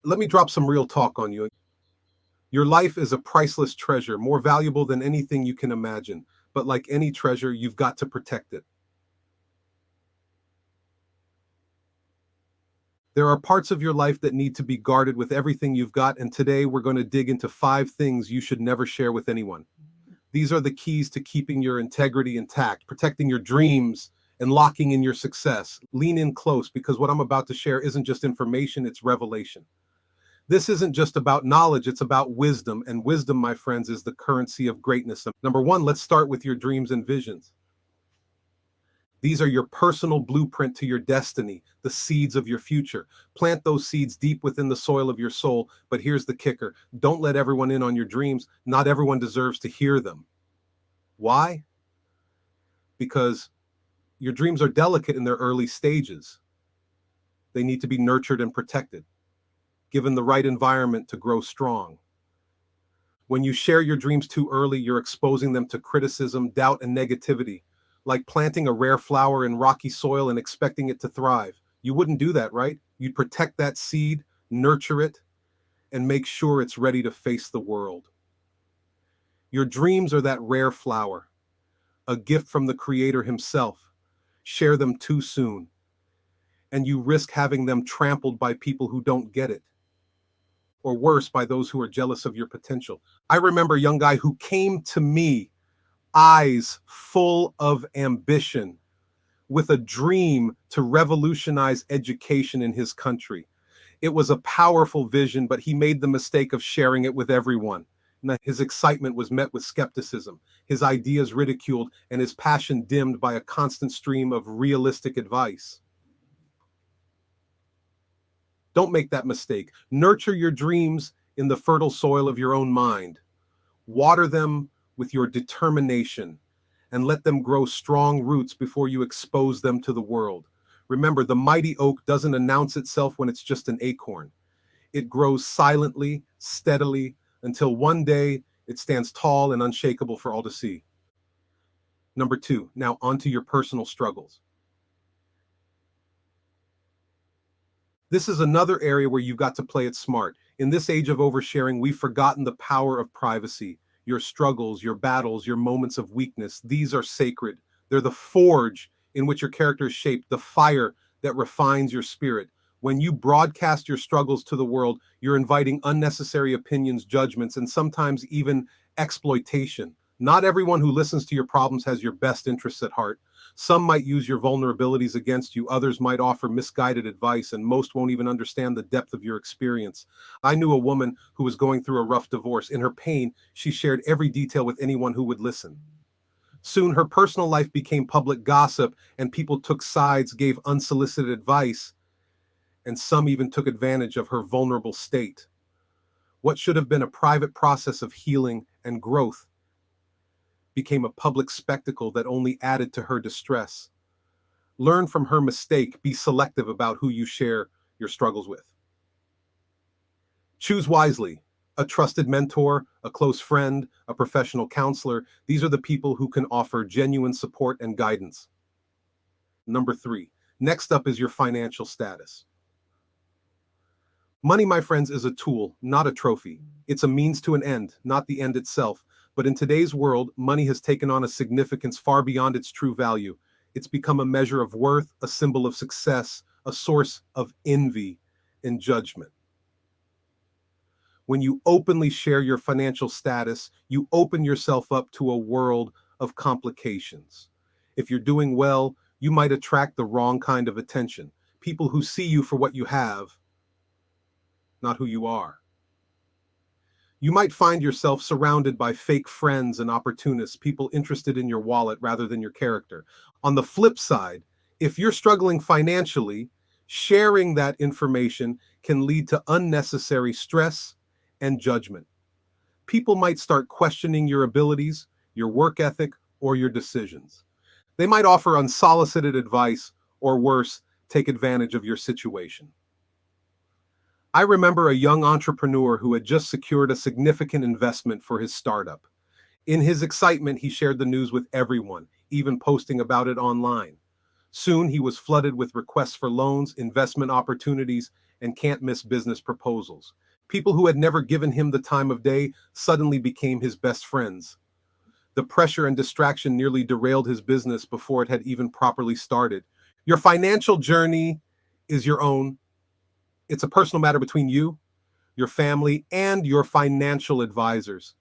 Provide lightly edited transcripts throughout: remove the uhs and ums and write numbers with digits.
Let me drop some real talk on you. Your life is a priceless treasure, more valuable than anything you can imagine. But like any treasure, you've got to protect it. There are parts of your life that need to be guarded with everything you've got, and today we're going to dig into 5 things you should never share with anyone. These are the keys to keeping your integrity intact, protecting your dreams, and locking in your success. Lean in close because what I'm about to share isn't just information, it's revelation. This isn't just about knowledge, it's about wisdom. And wisdom, my friends, is the currency of greatness. Number one, let's start with your dreams and visions. These are your personal blueprint to your destiny, the seeds of your future. Plant those seeds deep within the soil of your soul. But here's the kicker: don't let everyone in on your dreams. Not everyone deserves to hear them. Why? Because your dreams are delicate in their early stages. They need to be nurtured and protected, given the right environment to grow strong. When you share your dreams too early, you're exposing them to criticism, doubt, and negativity, like planting a rare flower in rocky soil and expecting it to thrive. You wouldn't do that, right? You'd protect that seed, nurture it, and make sure it's ready to face the world. Your dreams are that rare flower, a gift from the Creator Himself. Share them too soon, and you risk having them trampled by people who don't get it, or worse, by those who are jealous of your potential. I remember a young guy who came to me, eyes full of ambition, with a dream to revolutionize education in his country. It was a powerful vision, but he made the mistake of sharing it with everyone. His excitement was met with skepticism, his ideas ridiculed, and his passion dimmed by a constant stream of realistic advice. Don't make that mistake. Nurture your dreams in the fertile soil of your own mind. Water them with your determination and let them grow strong roots before you expose them to the world. Remember, the mighty oak doesn't announce itself when it's just an acorn. It grows silently, steadily, until one day it stands tall and unshakable for all to see. Number two, now onto your personal struggles. This is another area where you've got to play it smart. In this age of oversharing, we've forgotten the power of privacy. Your struggles, your battles, your moments of weakness, these are sacred. They're the forge in which your character is shaped, the fire that refines your spirit. When you broadcast your struggles to the world, you're inviting unnecessary opinions, judgments, and sometimes even exploitation. Not everyone who listens to your problems has your best interests at heart. Some might use your vulnerabilities against you, others might offer misguided advice, and most won't even understand the depth of your experience. I knew a woman who was going through a rough divorce. In her pain, she shared every detail with anyone who would listen. Soon, her personal life became public gossip, and people took sides, gave unsolicited advice, and some even took advantage of her vulnerable state. What should have been a private process of healing and growth became a public spectacle that only added to her distress. Learn from her mistake. Be selective about who you share your struggles with. Choose wisely. A trusted mentor, a close friend, a professional counselor. These are the people who can offer genuine support and guidance. Number three, next up is your financial status. Money, my friends, is a tool, not a trophy. It's a means to an end, not the end itself. But in today's world, money has taken on a significance far beyond its true value. It's become a measure of worth, a symbol of success, a source of envy and judgment. When you openly share your financial status, you open yourself up to a world of complications. If you're doing well, you might attract the wrong kind of attention. People who see you for what you have, not who you are. You might find yourself surrounded by fake friends and opportunists, people interested in your wallet rather than your character. On the flip side, if you're struggling financially, sharing that information can lead to unnecessary stress and judgment. People might start questioning your abilities, your work ethic, or your decisions. They might offer unsolicited advice, or worse, take advantage of your situation. I remember a young entrepreneur who had just secured a significant investment for his startup. In his excitement, he shared the news with everyone, even posting about it online. Soon, he was flooded with requests for loans, investment opportunities, and can't miss business proposals. People who had never given him the time of day suddenly became his best friends. The pressure and distraction nearly derailed his business before it had even properly started. Your financial journey is your own. It's a personal matter between you, your family, and your financial advisors.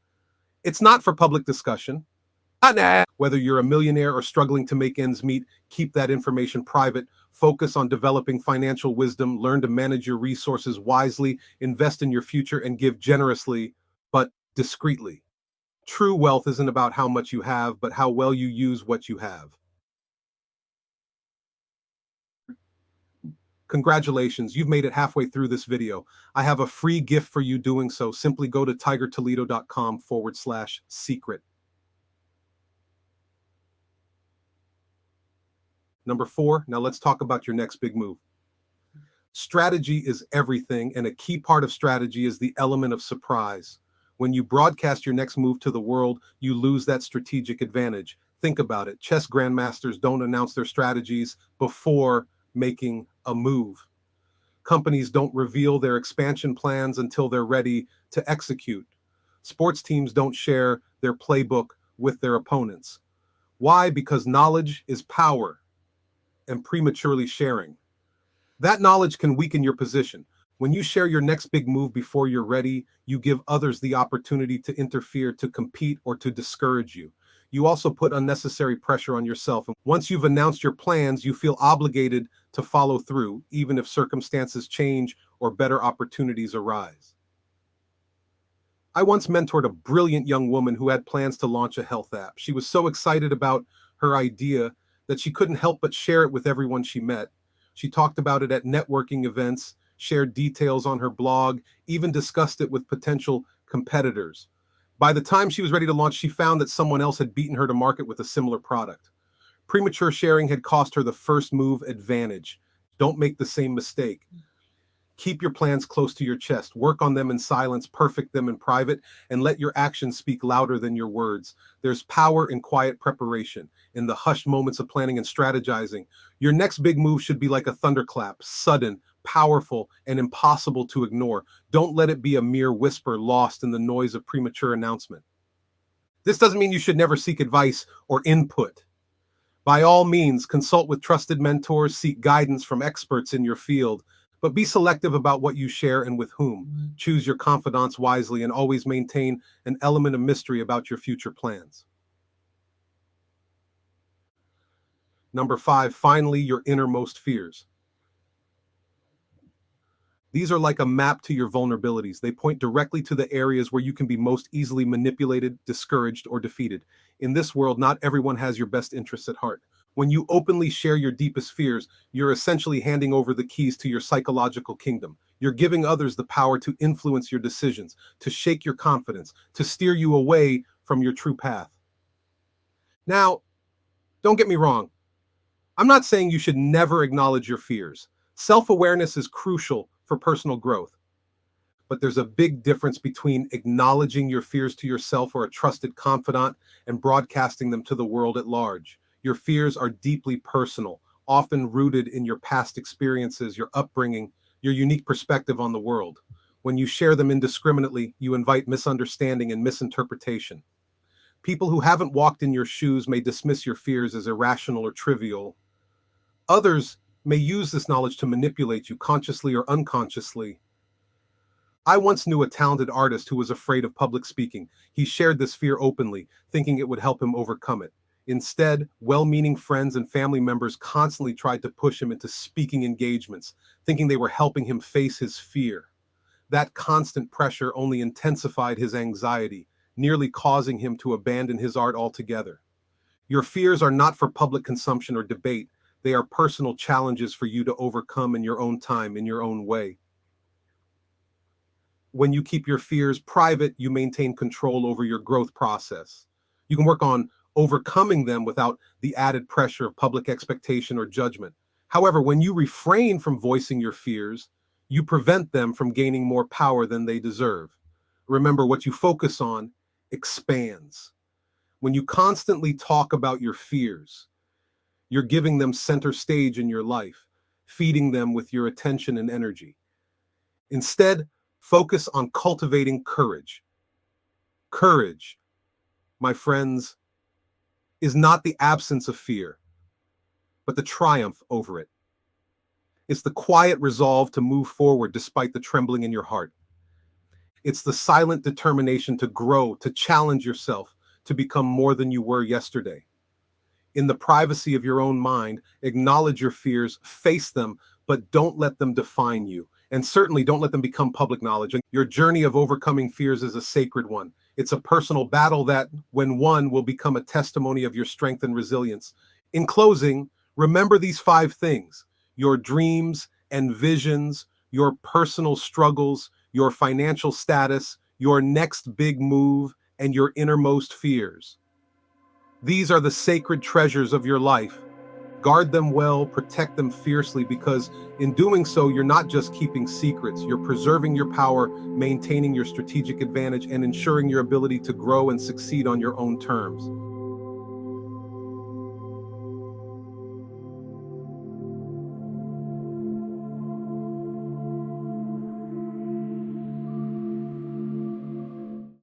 It's not for public discussion. Whether you're a millionaire or struggling to make ends meet, keep that information private. Focus on developing financial wisdom, learn to manage your resources wisely, invest in your future, and give generously, but discreetly. True wealth isn't about how much you have, but how well you use what you have. Congratulations, you've made it halfway through this video. I have a free gift for you doing so. Simply go to tigertoledo.com/secret. Number 4, now let's talk about your next big move. Strategy is everything, and a key part of strategy is the element of surprise. When you broadcast your next move to the world, you lose that strategic advantage. Think about it. Chess grandmasters don't announce their strategies before making a move. Companies don't reveal their expansion plans until they're ready to execute. Sports teams don't share their playbook with their opponents. Why? Because knowledge is power, and prematurely sharing that knowledge can weaken your position. When you share your next big move before you're ready, you give others the opportunity to interfere, to compete, or to discourage you. You also put unnecessary pressure on yourself. And once you've announced your plans, you feel obligated to follow through, even if circumstances change or better opportunities arise. I once mentored a brilliant young woman who had plans to launch a health app. She was so excited about her idea that she couldn't help but share it with everyone she met. She talked about it at networking events, shared details on her blog, even discussed it with potential competitors. By the time she was ready to launch, she found that someone else had beaten her to market with a similar product. Premature sharing had cost her the first move advantage. Don't make the same mistake. Keep your plans close to your chest. Work on them in silence, perfect them in private, and let your actions speak louder than your words. There's power in quiet preparation, in the hushed moments of planning and strategizing. Your next big move should be like a thunderclap, sudden, powerful, and impossible to ignore. Don't let it be a mere whisper lost in the noise of premature announcement. This doesn't mean you should never seek advice or input. By all means, consult with trusted mentors, seek guidance from experts in your field. But be selective about what you share and with whom. Choose your confidants wisely and always maintain an element of mystery about your future plans. Number 5, finally, your innermost fears. These are like a map to your vulnerabilities. They point directly to the areas where you can be most easily manipulated, discouraged, or defeated. In this world, not everyone has your best interests at heart. When you openly share your deepest fears, you're essentially handing over the keys to your psychological kingdom. You're giving others the power to influence your decisions, to shake your confidence, to steer you away from your true path. Now, don't get me wrong. I'm not saying you should never acknowledge your fears. Self-awareness is crucial for personal growth. But there's a big difference between acknowledging your fears to yourself or a trusted confidant and broadcasting them to the world at large. Your fears are deeply personal, often rooted in your past experiences, your upbringing, your unique perspective on the world. When you share them indiscriminately, you invite misunderstanding and misinterpretation. People who haven't walked in your shoes may dismiss your fears as irrational or trivial. Others may use this knowledge to manipulate you consciously or unconsciously. I once knew a talented artist who was afraid of public speaking. He shared this fear openly, thinking it would help him overcome it. Instead, well-meaning friends and family members constantly tried to push him into speaking engagements, thinking they were helping him face his fear. That constant pressure only intensified his anxiety, nearly causing him to abandon his art altogether. Your fears are not for public consumption or debate. They are personal challenges for you to overcome in your own time, in your own way. When you keep your fears private, you maintain control over your growth process. You can work on overcoming them without the added pressure of public expectation or judgment. However, when you refrain from voicing your fears, you prevent them from gaining more power than they deserve. Remember, what you focus on expands. When you constantly talk about your fears, you're giving them center stage in your life, feeding them with your attention and energy. Instead, focus on cultivating courage. Courage, my friends, is not the absence of fear, but the triumph over it. It's the quiet resolve to move forward despite the trembling in your heart. It's the silent determination to grow, to challenge yourself, to become more than you were yesterday. In the privacy of your own mind, acknowledge your fears, face them, but don't let them define you. And certainly don't let them become public knowledge. Your journey of overcoming fears is a sacred one. It's a personal battle that, when won, will become a testimony of your strength and resilience. In closing, remember these 5 things: your dreams and visions, your personal struggles, your financial status, your next big move, and your innermost fears. These are the sacred treasures of your life. Guard them well, protect them fiercely, because in doing so, you're not just keeping secrets, you're preserving your power, maintaining your strategic advantage, and ensuring your ability to grow and succeed on your own terms.